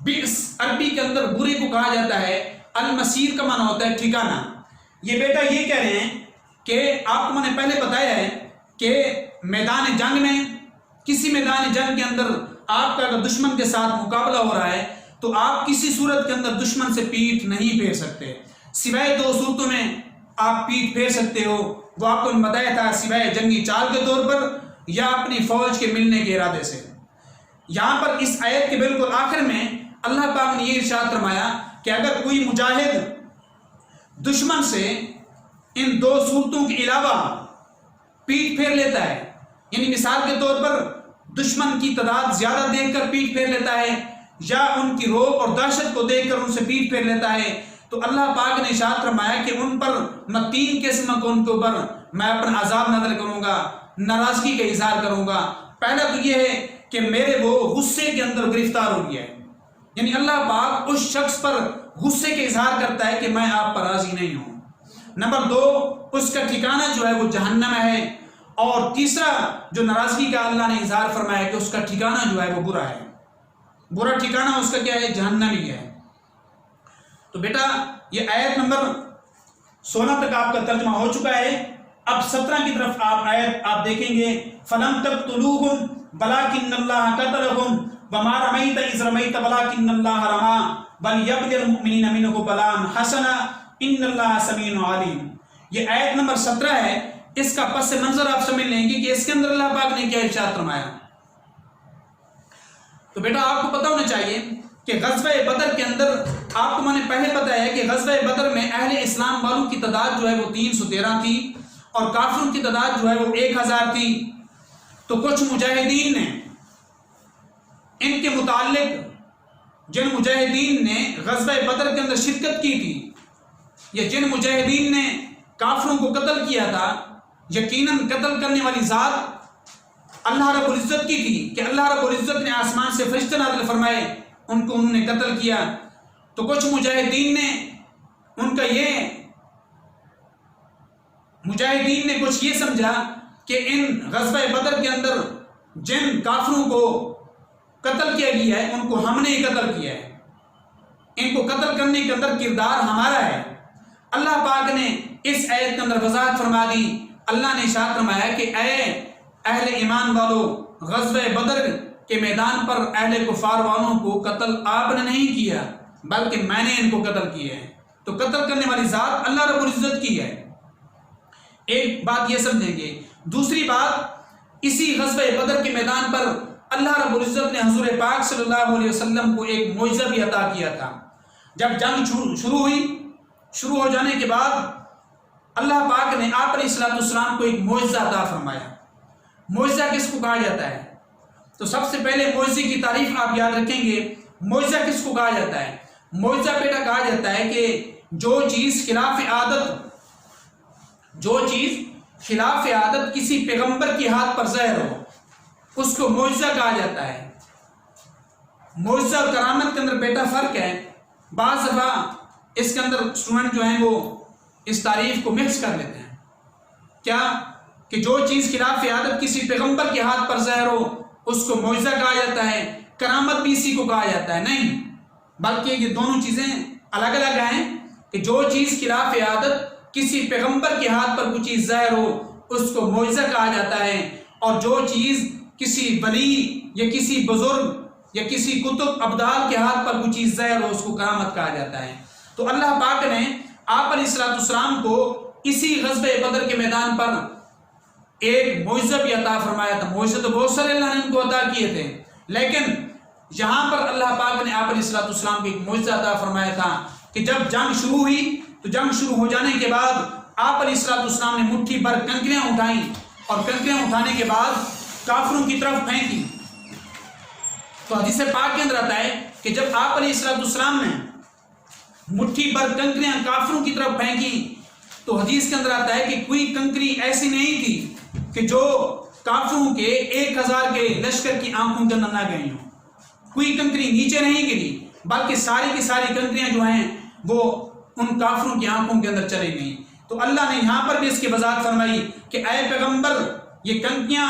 بئس عربی کے اندر برے کو کہا جاتا ہے، المصیر کا معنی ہوتا ہے ٹھکانہ۔ یہ بیٹا یہ کہہ رہے ہیں کہ آپ کو میں نے پہلے بتایا ہے کہ میدان جنگ میں، کسی میدان جنگ کے اندر آپ کا اگر دشمن کے ساتھ مقابلہ ہو رہا ہے تو آپ کسی صورت کے اندر دشمن سے پیٹھ نہیں پھیر سکتے، سوائے دو صورتوں میں آپ پیٹھ پھیر سکتے ہو، وہ آپ کو بتایا تھا، سوائے جنگی چال کے طور پر یا اپنی فوج کے ملنے کے ارادے سے۔ یہاں پر اس آیت کے بالکل آخر میں اللہ پاک نے یہ ارشاد فرمایا کہ اگر کوئی مجاہد دشمن سے ان دو صورتوں کے علاوہ پیٹھ پھیر لیتا ہے، یعنی مثال کے طور پر دشمن کی تعداد زیادہ دیکھ کر پیٹھ پھیر لیتا ہے، یا ان کی روب اور دہشت کو دیکھ کر ان سے پیٹھ پھیر لیتا ہے، تو اللہ پاک نے ارشاد فرمایا کہ ان پر میں تین قسم کو ان کے اوپر میں اپنا عذاب نازل کروں گا، ناراضگی کا اظہار کروں گا۔ پہلا تو یہ ہے کہ میرے وہ غصے کے اندر گرفتار ہو گیا ہے، یعنی اللہ پاک اس شخص پر غصے کے اظہار کرتا ہے کہ میں آپ پر راضی نہیں ہوں۔ نمبر 2، اس کا ٹھکانہ جو ہے وہ جہنم ہے، اور تیسرا جو ناراضگی کا اللہ نے اظہار فرمایا کہ اس کا ٹھکانہ جو ہے وہ برا ہے، برا ٹھکانہ اس کا کیا ہے؟ جہنم ہی ہے۔ تو بیٹا یہ آیت نمبر 16 تک آپ کا ترجمہ ہو چکا ہے۔ اب 17 کی طرف آپ آیت آپ دیکھیں گے، فَلَمْ تَقْتُلُوهُمْ وَلَٰكِنَّ اللَّهَ قَتَلَهُمْ وَمَا رَمَيْتَ إِذْ رَمَيْتَ وَلَٰكِنَّ اللَّهَ رَمَىٰ بَلْ يَبْلِي الْمُؤْمِنِينَ مِنْهُ بَلَاءً حَسَنًا إِنَّ اللَّهَ سَمِيعٌ عَلِيمٌ۔ یہ آیت نمبر 17 ہے، اس کا پس منظر آپ سمجھ لیں گے کہ اس کے اندر اللہ پاک نے کیا ارشاد فرمایا۔ تو بیٹا آپ کو پتہ ہونا چاہیے کہ غزوہ بدر کے اندر آپ کو میں نے پہلے بتایا ہے کہ غزوہ بدر میں اہل اسلام والوں کی تعداد جو ہے وہ 313 تھی، اور کافروں کی تعداد جو ہے وہ 1000 تھی۔ تو کچھ مجاہدین نے ان کے متعلق، جن مجاہدین نے غزوہ بدر کے اندر شرکت کی تھی، یا جن مجاہدین نے کافروں کو قتل کیا تھا، یقیناً قتل کرنے والی ذات اللہ رب العزت کی تھی کہ اللہ رب العزت نے آسمان سے فرشتے نازل فرمائے، ان کو انہوں نے قتل کیا۔ تو کچھ مجاہدین نے ان کا مجاہدین نے کچھ یہ سمجھا کہ ان غزوہ بدر کے اندر جن کافروں کو قتل کیا گیا ہے ان کو ہم نے ہی قتل کیا ہے، ان کو قتل کرنے کے اندر کردار ہمارا ہے۔ اللہ پاک نے اس آیت کے اندر وضاحت فرما دی۔ اللہ نے ارشاد فرمایا کہ اے اہل ایمان والو، غزوہ بدر کے میدان پر اہل کفار والوں کو قتل آپ نے نہیں کیا بلکہ میں نے ان کو قتل کیا ہے۔ تو قتل کرنے والی ذات اللہ رب العزت کی ہے۔ ایک بات یہ سمجھیں گے۔ دوسری بات، اسی غزوہ بدر کے میدان پر اللہ رب العزت نے حضور پاک صلی اللہ علیہ وسلم کو ایک معجزہ بھی عطا کیا تھا۔ جب جنگ شروع ہو جانے کے بعد اللہ پاک نے آپ علیہ السلام کو ایک معجزہ عطا فرمایا۔ معجزہ کس کو کہا جاتا ہے؟ تو سب سے پہلے معجزے کی تعریف آپ یاد رکھیں گے۔ معجزہ کس کو کہا جاتا ہے؟ معجزہ بیٹا کہا جاتا ہے کہ جو چیز خلاف عادت کسی پیغمبر کی ہاتھ پر ظاہر ہو، اس کو معجزہ کہا جاتا ہے۔ معجزہ اور کرامت کے اندر بیٹا فرق ہے۔ بعض دفعہ اس کے اندر اسٹوڈنٹ جو ہیں وہ اس تعریف کو مکس کر لیتے ہیں، کیا کہ جو چیز خلاف عادت کسی پیغمبر کے ہاتھ پر ظاہر ہو اس کو معجزہ کہا جاتا ہے، کرامت بھی اسی کو کہا جاتا ہے۔ نہیں، بلکہ یہ دونوں چیزیں الگ الگ ہیں کہ جو چیز خلاف عادت کسی پیغمبر کے ہاتھ پر کوئی چیز ظاہر ہو اس کو معجزہ کہا جاتا ہے، اور جو چیز کسی ولی یا کسی بزرگ یا کسی کتب ابدال کے ہاتھ پر کوئی چیز ظاہر ہو اس کو کرامت کہا جاتا ہے۔ تو اللہ پاک نے آپ علیہ السلام کو اسی غزوہ بدر کے میدان پر ایک معجزہ بھی عطا فرمایا تھا۔ معجزہ تو بہت سارے اللہ نے ان کو عطا کیے تھے، لیکن یہاں پر اللہ پاک نے آپ علیہ السلام کو ایک معجزہ عطا فرمایا تھا کہ جب جنگ شروع ہوئی تو جنگ شروع ہو جانے کے بعد آپ علیہ السلام نے مٹھی بھر کنکریاں اٹھائیں، اور کنکریاں اٹھانے کے بعد کافروں کی طرف پھینکی۔ تو حدیث پاک کے اندر آتا ہے کہ جب آپ علیہ السلام نے مٹھی بھر کنکریاں کافروں کی طرف پھینکی تو حدیث کے اندر آتا ہے کہ کوئی کنکری ایسی نہیں تھی کہ جو کافروں کے 1000 کے لشکر کی آنکھوں کے اندر نہ گئی ہوں۔ کوئی کنکری نیچے نہیں گری بلکہ ساری کی ساری کنکریاں جو ہیں وہ ان کافروں کی آنکھوں کے اندر چلی گئیں۔ تو اللہ نے یہاں پر بھی اس کی وضاحت فرمائی کہ اے پیغمبر، یہ کنکریاں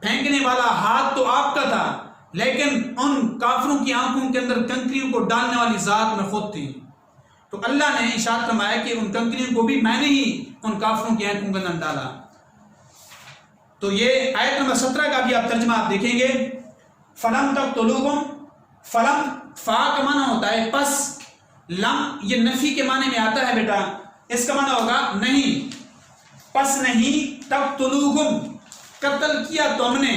پھینکنے والا ہاتھ تو آپ کا تھا، لیکن ان کافروں کی آنکھوں کے اندر کنکریوں کو ڈالنے والی ذات میں خود تھی۔ تو اللہ نے ارشاد فرمایا کہ ان کنکریوں کو بھی میں نے ہی ان کافروں کی آنکھوں کے اندر ڈالا۔ تو یہ آیت نمبر 17 کا بھی آپ ترجمہ آپ دیکھیں گے۔ فلم تقتلوہم، فلم فا کا معنی ہوتا ہے پس، لم یہ نفی کے معنی میں آتا ہے بیٹا، اس کا معنی ہوگا نہیں، پس نہیں، تقتلوہم قتل کیا تم نے۔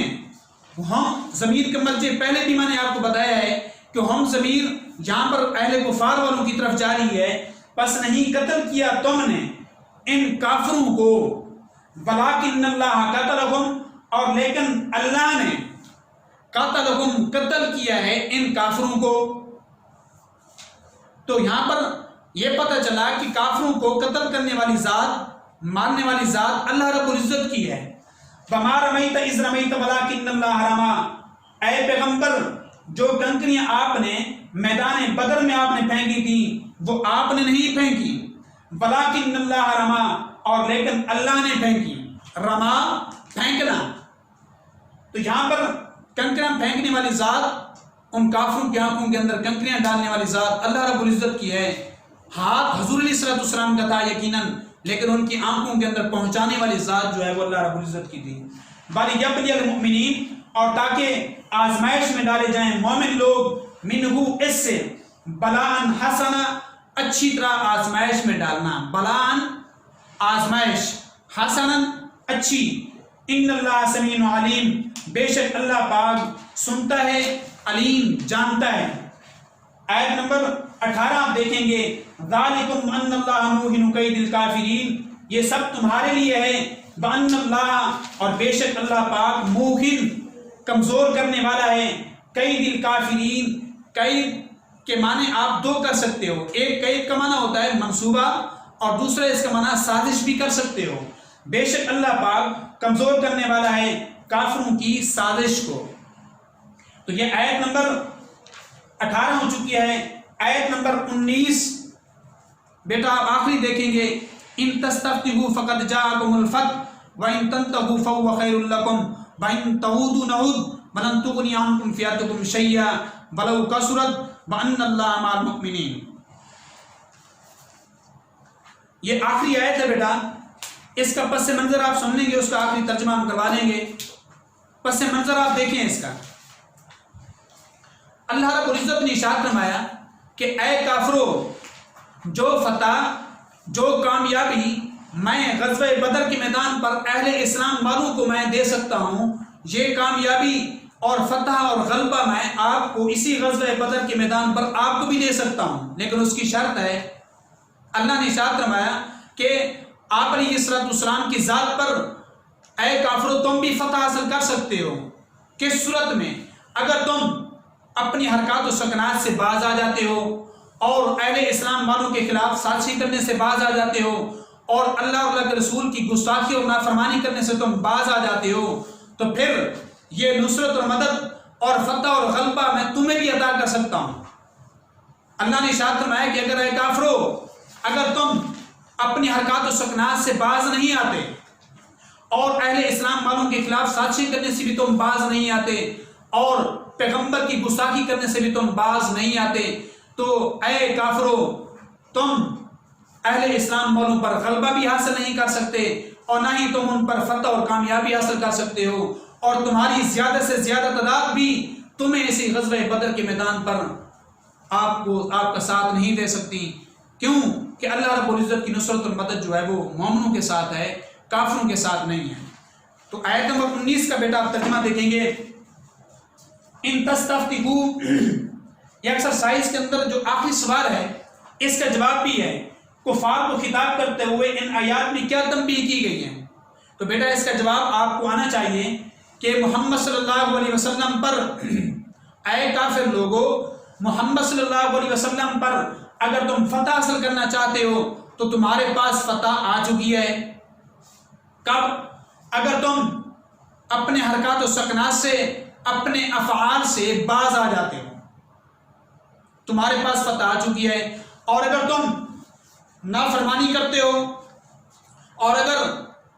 ہم ضمیر کا مرجع پہلے بھی میں نے آپ کو بتایا ہے کہ ہم ضمیر جہاں پر اہل کفار والوں کی طرف جاری ہے، پس نہیں قتل کیا تم نے ان کافروں کو، ولیکن اللہ قتلہم، اور لیکن اللہ نے قتلہم قتل کیا ہے ان کافروں کو۔ تو یہاں پر یہ پتہ چلا کہ کافروں کو قتل کرنے والی ذات، مارنے والی ذات اللہ رب العزت کی ہے۔ وَمَا رَمَيْتَ إِذْ رَمَيْتَ وَلَٰكِنَّ اللَّهَ رَمَىٰ، اے پیغمبر جو کنکریاں آپ نے میدان بدر میں آپ نے پھینکی تھی وہ آپ نے نہیں پھینکی، ولیکن اللہ رما، اور لیکن اللہ نے پھینکی۔ رما پھینکنا، تو یہاں پر کنکریاں پھینکنے والی ذات، ان کافروں کی آنکھوں کے اندر کنکریاں ڈالنے والی ذات اللہ رب العزت کی ہے۔ ہاتھ حضور علیہ السلام کا تھا یقیناً، لیکن ان کی آنکھوں کے اندر پہنچانے والی ذات جو ہے وہ اللہ رب العزت کی تھی۔ وَلِيَبْلِيَ الْمُؤْمِنِينَ، اور تاکہ آزمائش میں ڈالے جائیں مومن لوگ، منہو اس سے، بلاءً حسنا، اچھی طرح آزمائش میں ڈالنا، بلاءً آزمائش، حسنا اچھی، ان اللہ سمیع علیم، بے شک اللہ پاک سنتا ہے، علیم جانتا ہے۔ آیت نمبر 18 آپ دیکھیں گے، ذالکم ان اللہ موہن کید الکافرین، یہ سب تمہارے لیے ہے، وان اللہ، اور بے شک اللہ پاک، موہن کمزور کرنے والا ہے، کید الکافرین، قید کے معنی آپ دو کر سکتے ہو، ایک قید کا معنی ہوتا ہے منصوبہ، اور دوسرا اس کا معنی سازش بھی کر سکتے ہو۔ بے شک اللہ پاک کمزور کرنے والا ہے کافروں کی سازش کو۔ تو یہ آیت نمبر 18 ہو چکی ہے۔ آیت نمبر 19 بیٹا آپ آخری دیکھیں گے، ان تستفتحوا فقد جاءکم الفتح وان تنتهوا فهو خیر لکم وان تعودوا نعود ولن تغنی عنکم فئتکم شیئا ولو کثرت وان اللہ مع المؤمنین۔ یہ آخری آیت ہے بیٹا، اس کا پس منظر آپ سن لیں گے، اس کا آخری ترجمہ ہم کروا لیں گے۔ پس منظر آپ دیکھیں اس کا، اللہ رب العزت نے ارشاد فرمایا کہ اے کافرو، جو فتح، جو کامیابی میں غزوہ بدر کے میدان پر اہل اسلام والوں کو میں دے سکتا ہوں، یہ کامیابی اور فتح اور غلبہ میں آپ کو اسی غزوہ بدر کے میدان پر آپ کو بھی دے سکتا ہوں، لیکن اس کی شرط ہے، اللہ نے ارشاد فرمایا کہ آپ علیہ السلام کی ذات پر اے کافرو تم بھی فتح حاصل کر سکتے ہو۔ کس صورت میں؟ اگر تم اپنی حرکات و سکنات سے باز آ جاتے ہو، اور اہل اسلام والوں کے خلاف سازشی کرنے سے باز آ جاتے ہو، اور اللہ اور اللہ کے رسول کی گستاخی اور نافرمانی کرنے سے تم باز آ جاتے ہو، تو پھر یہ نصرت اور مدد اور فتح اور غلبہ میں تمہیں بھی عطا کر سکتا ہوں۔ اللہ نے ارشاد فرمایا کہ اگر اے کافرو، اگر تم اپنی حرکات و سکنات سے باز نہیں آتے، اور اہل اسلام والوں کے خلاف سازشی کرنے سے بھی تم باز نہیں آتے، اور پیغمبر کی گستاخی کرنے سے بھی تم باز نہیں آتے، تو اے کافرو، تم اہل اسلام والوں پر غلبہ بھی حاصل نہیں کر سکتے، اور نہ ہی تم ان پر فتح اور کامیابی حاصل کر سکتے ہو، اور تمہاری زیادہ سے زیادہ تعداد بھی تمہیں اسی غزوہ بدر کے میدان پر آپ کا ساتھ نہیں دے سکتی۔ کیوں؟ کہ اللہ رب العزت کی نصرت اور مدد جو ہے وہ مومنوں کے ساتھ ہے، کافروں کے ساتھ نہیں ہے۔ تو آیت نمبر 19 کا بیٹا آپ ترجمہ دیکھیں گے، ان تستفتحوا، یہ ایکسرسائز کے اندر جو آخری سوال ہے اس کا جواب بھی ہے، کفار کو خطاب کرتے ہوئے ان آیات میں کیا تنبیہ کی گئی ہے۔ تو بیٹا اس کا جواب آپ کو آنا چاہیے کہ محمد صلی اللہ علیہ وسلم پر، اے کافر لوگو، محمد صلی اللہ علیہ وسلم پر اگر تم فتح حاصل کرنا چاہتے ہو تو تمہارے پاس فتح آ چکی ہے۔ کب؟ اگر تم اپنے حرکات و سکنات سے، اپنے افعال سے باز آ جاتے ہو، تمہارے پاس فتح آ چکی ہے۔ اور اگر تم نافرمانی کرتے ہو، اور اگر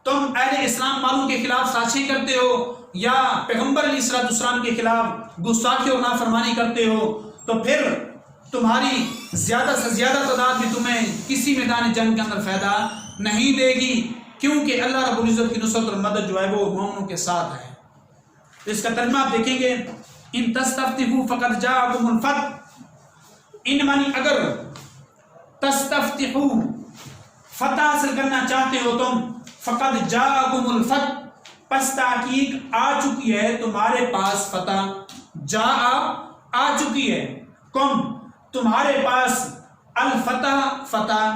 تم اہل اسلام والوں کے خلاف سازشی کرتے ہو، یا پیغمبر علیہ السلام کے خلاف گستاخی اور نافرمانی کرتے ہو، تو پھر تمہاری زیادہ سے زیادہ تعداد بھی تمہیں کسی میدان جنگ کے اندر فائدہ نہیں دے گی، کیونکہ اللہ رب العزت کی نصرت اور مدد جو ہے وہ مومنوں کے ساتھ ہے۔ اس کا ترجمہ آپ دیکھیں گے، ان تستفتحوا فقد جاءکم الفتح، ان معنی اگر تستفتحوا فتح حاصل کرنا چاہتے ہو تم، فقد جاءکم الفتح، پس تحقیق آ چکی ہے تمہارے پاس فتح، جاء آ چکی ہے، کم تمہارے پاس، الفتح فتح،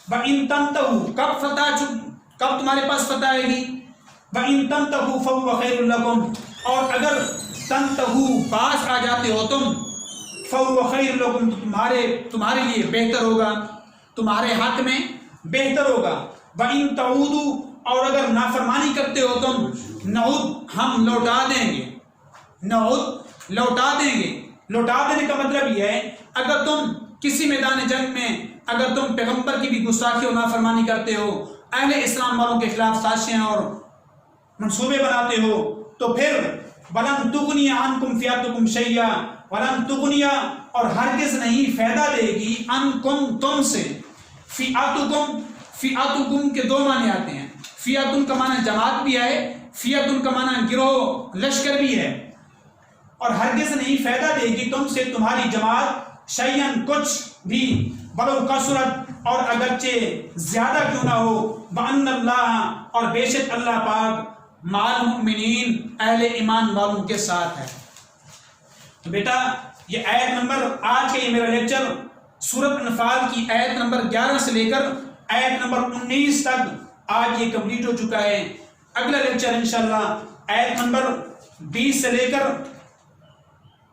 وَإِن تَنْتَهُوا، کب فتح کب تمہارے پاس فتح آئے گی، وَإِن تَنْتَهُوا فَهُوَ خَيْرٌ لَكُمْ، اور اگر تنتہو باز آ جاتے ہو تم، فَهُوَ خَيْرٌ لَكُمْ، تو تمہارے لیے بہتر ہوگا، تمہارے حق میں بہتر ہوگا، وَإِن تَعُودُوا، اور اگر نافرمانی کرتے ہو تم، نعود، ہم لوٹا دیں گے، نعود لوٹا دیں گے۔ لوٹا دینے کا مطلب یہ ہے اگر تم کسی میدان جنگ میں اگر تم پیغمبر کی بھی گستاخی اور نافرمانی کرتے ہو، اہل اسلام والوں کے خلاف سازشیں اور منصوبے بناتے ہو، تو پھر وَلَن تُغْنِيَ عَنْكُمْ فِئَتُكُمْ شَيْئًا وَلَن تُغْنِيَ اور ہرگز نہیں فائدہ دے گی عَنْكُمْ تم سے، فِئَتُكُمْ کے دو معنی آتے ہیں، فِئَتٌ کا معنی جماعت بھی ہے، فِئَتٌ کا معنی گروہ لشکر بھی ہے، اور ہرگز نہیں فائدہ دے گی تم سے تمہاری جماعت شیئن کچھ بھی ولو کثرت اور اگرچہ زیادہ کیوں نہ ہو، وَأَنَّ اللَّهَ اور بے شک اللہ پاک مع المؤمنین اہل ایمان والوں کے ساتھ ہے۔ تو بیٹا یہ آیت نمبر آج کے یہ میرا لیکچر سورۃ انفال کی آیت نمبر 11 سے لے کر آیت نمبر 19 تک آج یہ کمپلیٹ ہو چکا ہے۔ اگلا لیکچر انشاءاللہ آیت نمبر 20 سے لے کر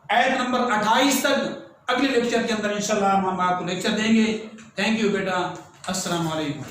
آیت نمبر 28 تک اگلے لیکچر کے اندر انشاءاللہ ہم آپ کو لیکچر دیں گے۔ تھینک یو بیٹا، السلام علیکم۔